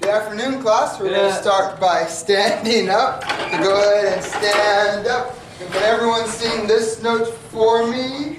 Good afternoon, class. We're going to start by standing up. So go ahead and stand up. And can everyone sing this note for me?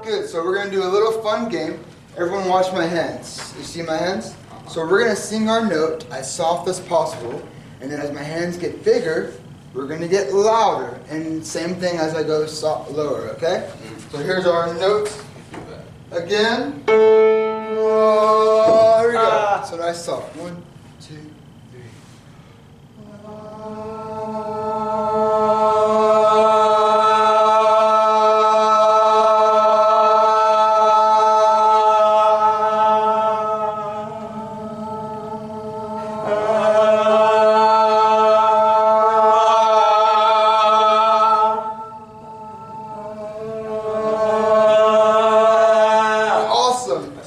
Good. So we're going to do a little fun game. Everyone watch my hands. You see my hands? So we're going to sing our note as soft as possible. And then as my hands get bigger, we're going to get louder. And same thing as I go lower, okay? So here's our note. Again. Oh, here we go. So nice soft. 1, 2, 3.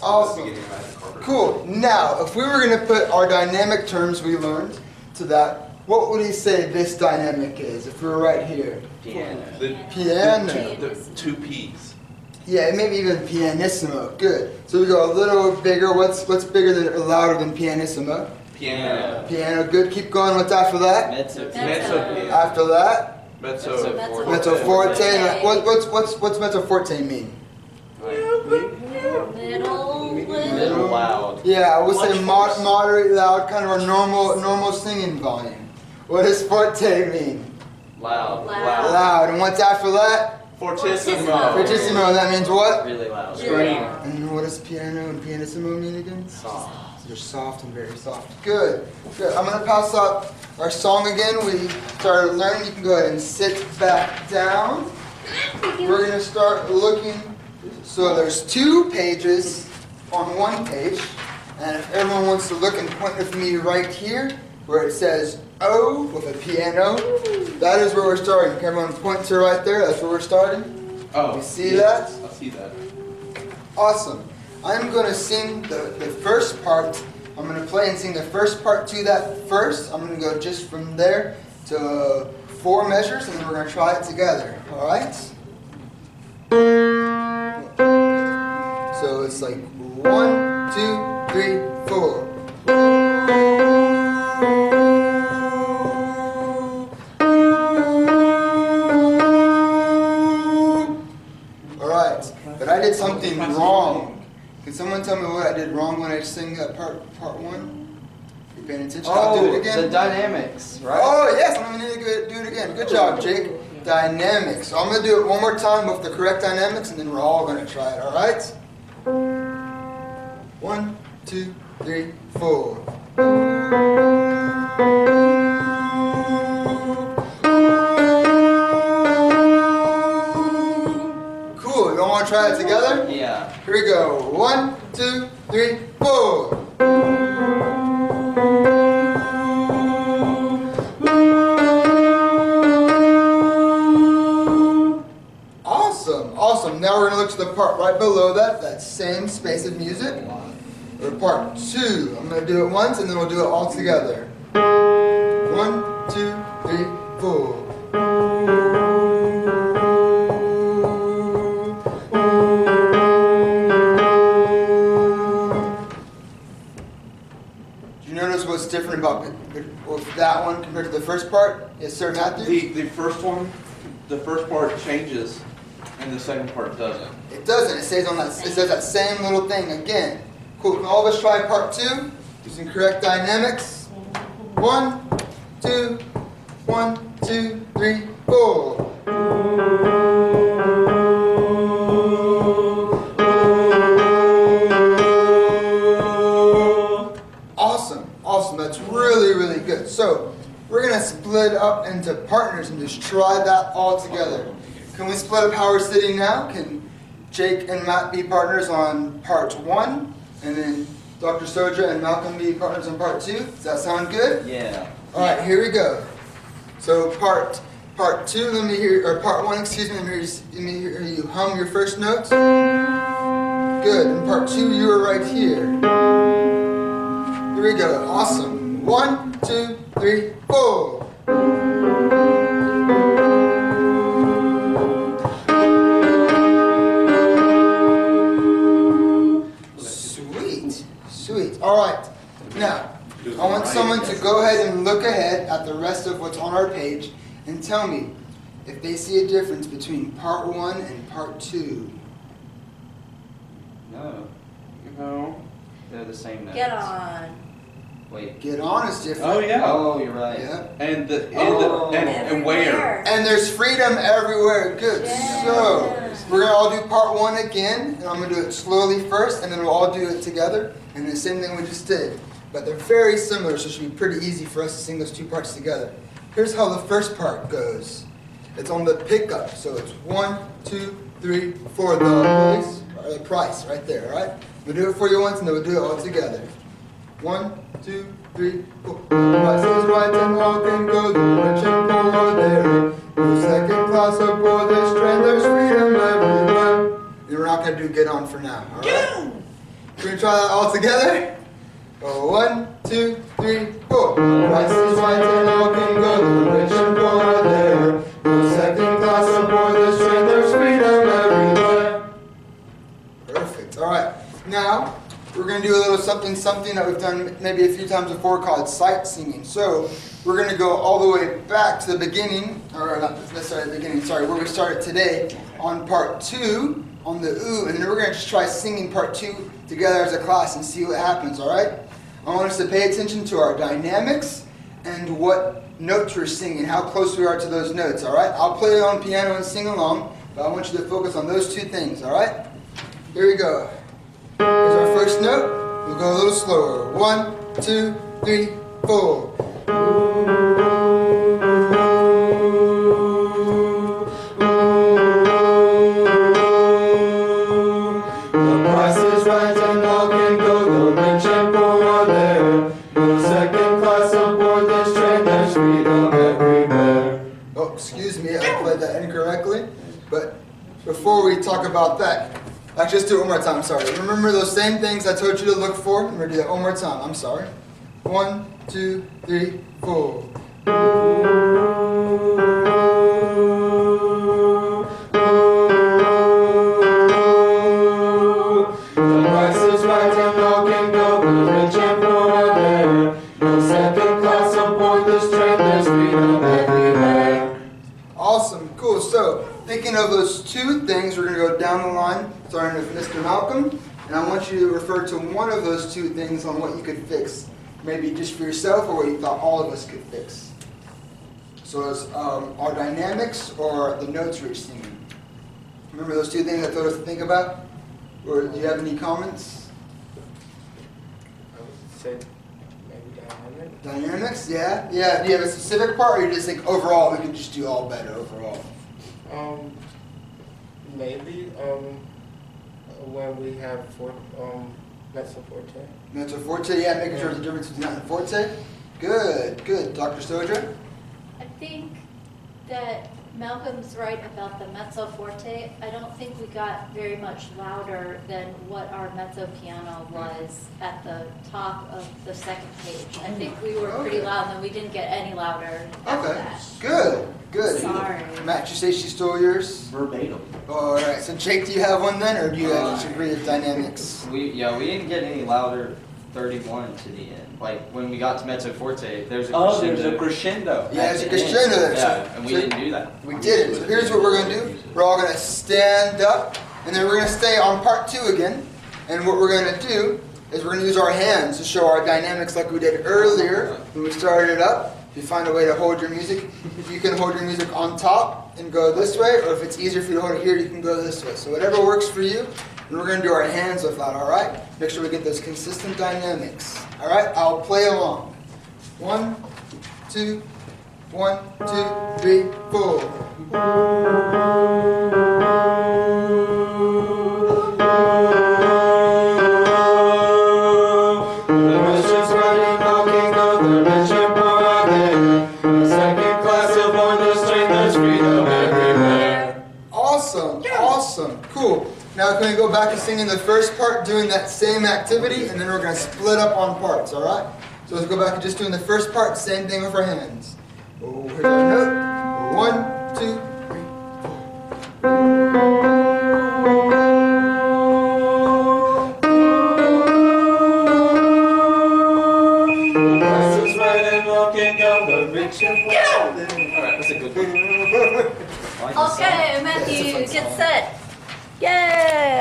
Awesome. Cool. Now, if we were going to put our dynamic terms we learned to that, what would he say this dynamic is if we were right here? Piano. Piano. The 2 P's. Yeah, maybe even pianissimo. Good. So we go a little bigger. What's bigger than or louder than pianissimo? Piano. Piano. Good. Keep going. What's after that? Mezzo. After that? Mezzo forte. What's mezzo forte mean? Middle loud. Yeah, I would say moderate loud, kind of a normal singing volume. What does forte mean? Loud. Loud. And what's after that? Fortissimo. Fortissimo. That means what? Really loud. Scream. And what does piano and pianissimo mean again? Soft. So they're soft and very soft. Good. Good. I'm going to pass up our song again. We started learning. You can go ahead and sit back down. We're going to start looking. So there's 2 pages on 1 page. And if everyone wants to look and point with me right here, where it says O with a piano, that is where we're starting. Can everyone point to right there? That's where we're starting. Oh, You see that? I see that. Awesome. I'm going to sing the first part. I'm going to play and sing the first part to that first. I'm going to go just from there to 4 measures, and then we're going to try it together. All right? So it's like 1, 2, 3, 4. All right, but I did something wrong. Can someone tell me what I did wrong when I sang that part 1? You paying attention? I'll do it again. The dynamics, right? Oh yes, I'm going to do it again. Good job, Jake. Dynamics. So I'm going to do it one more time with the correct dynamics, and then we're all going to try it. All right? 1, 2, 3, 4. Cool. You all want to try it together? Yeah. Here we go. 1, 2, 3, 4. Awesome. Now we're going to look to the part right below that same space of music. Or part 2. I'm going to do it once and then we'll do it all together. 1, 2, 3, 4. Do you notice what's different about with that one compared to the first part? Yes, sir, Matthew? The first part changes, and the second part doesn't. It doesn't. It says that same little thing again. Cool. Can all of us try part 2? Using correct dynamics. 1, 2, 1, 2, 3, 4. Awesome. That's really good. So we're gonna split up into partners and just try that all together. Can we split up how we're sitting now? Can Jake and Matt be partners on part 1? And then Dr. Soja and Malcolm be partners on part 2? Does that sound good? Yeah. All right, here we go. So part 2, let me hear, or part 1, excuse me, let me hear you hum your first notes. Good. And part 2, you are right here. Here we go. Awesome. 1, 2, 3, 4. All right. Now, I want someone to go ahead and look ahead at the rest of what's on our page and tell me if they see a difference between part 1 and part 2. No, No. they're the same notes. Get on. Wait. Get on is different. Oh yeah. Oh, you're right. Yeah. And the Oh. and where? And there's freedom everywhere. Good. Yeah. So, we're going to all do part 1 again, and I'm going to do it slowly first, and then we'll all do it together, and the same thing we just did. But they're very similar, so it should be pretty easy for us to sing those 2 parts together. Here's how the first part goes. It's on the pickup, so it's 1, 2, 3, 4, the voice, or the price, right there, all right? We'll do it for you once, and then we'll do it all together. 1, 2, 3, 4. The price is right and all can go, the rich and poor are there. No second class aboard this train, there's freedom everywhere. And we're not going to do get on for now, all right? Can we try that all together? 1, 2, 3, 4. The price is right and all can go, the rich and poor are there. No second class aboard this train, there's freedom everywhere. Perfect, all right. Now, we're going to do a little something that we've done maybe a few times before called sight singing. So we're going to go all the way back to the beginning, or not necessarily the beginning, sorry, where we started today on part 2 on the ooh, and then we're going to just try singing part 2 together as a class and see what happens, all right? I want us to pay attention to our dynamics and what notes we're singing, how close we are to those notes, all right? I'll play on piano and sing along, but I want you to focus on those 2 things, all right? Here we go. Here's our first note. We'll go a little slower. 1, 2, 3, 4. The price is right and all can go. The rich and poor are there. No second class aboard this train. There's freedom everywhere. Oh, excuse me, I played that incorrectly. But before we talk about that, actually, let's do it one more time. Sorry. Remember those same things I told you to look for? We're going to do that one more time. I'm sorry. 1, 2, 3, 4. The price is right and all can go. The rich and poor are there. No second class aboard this train. There's freedom everywhere. Awesome. Cool. So, thinking of those 2 things, we're going to go down the line, starting with Mr. Malcolm, and I want you to refer to one of those 2 things on what you could fix, maybe just for yourself or what you thought all of us could fix. So it's our dynamics or the notes we're singing. Remember those 2 things I told us to think about? Or do you have any comments? I would say maybe dynamic. Dynamics, yeah? Yeah, do you have a specific part or you just think overall we can just do all better overall? Maybe when we have mezzo forte. Mezzo forte, yeah, making sure there's a difference between that and forte. Good, good. Dr. Soja? I think that Malcolm's right about the mezzo forte. I don't think we got very much louder than what our mezzo piano was at the top of the second page. I think we were pretty loud, and then we didn't get any louder after Okay, that. good, good. Sorry. Matt, you say she stole yours? Verbatim. All right, so Jake, do you have one then, or do you guys agree with dynamics? We didn't get any louder 31 to the end. Like when we got to mezzo forte, there's a Oh, crescendo. there's a crescendo. Yeah, it's a at the end. crescendo there. Yeah, and we so didn't do that. We didn't. So here's what we're going to do. We're all going to stand up, and then we're going to stay on part 2 again. And what we're going to do is we're going to use our hands to show our dynamics like we did earlier when we started it up. If you find a way to hold your music, if you can hold your music on top and go this way, or if it's easier for you to hold it here, you can go this way. So whatever works for you. And we're going to do our hands with that, all right? Make sure we get those consistent dynamics. All right? I'll play along. 1, 2, 1, 2, 3, 4. Awesome, awesome, cool. Now can we go back to singing the first part, doing that same activity, and then we're going to split up on parts, all right? So let's go back to just doing the first part, same thing with our hands. Oh, here's our note. 1, 2, 3, 4. down the rich and winding. All right, that's a good one. I like this song. Okay, It's a Matthew, fun get song. set. Yay!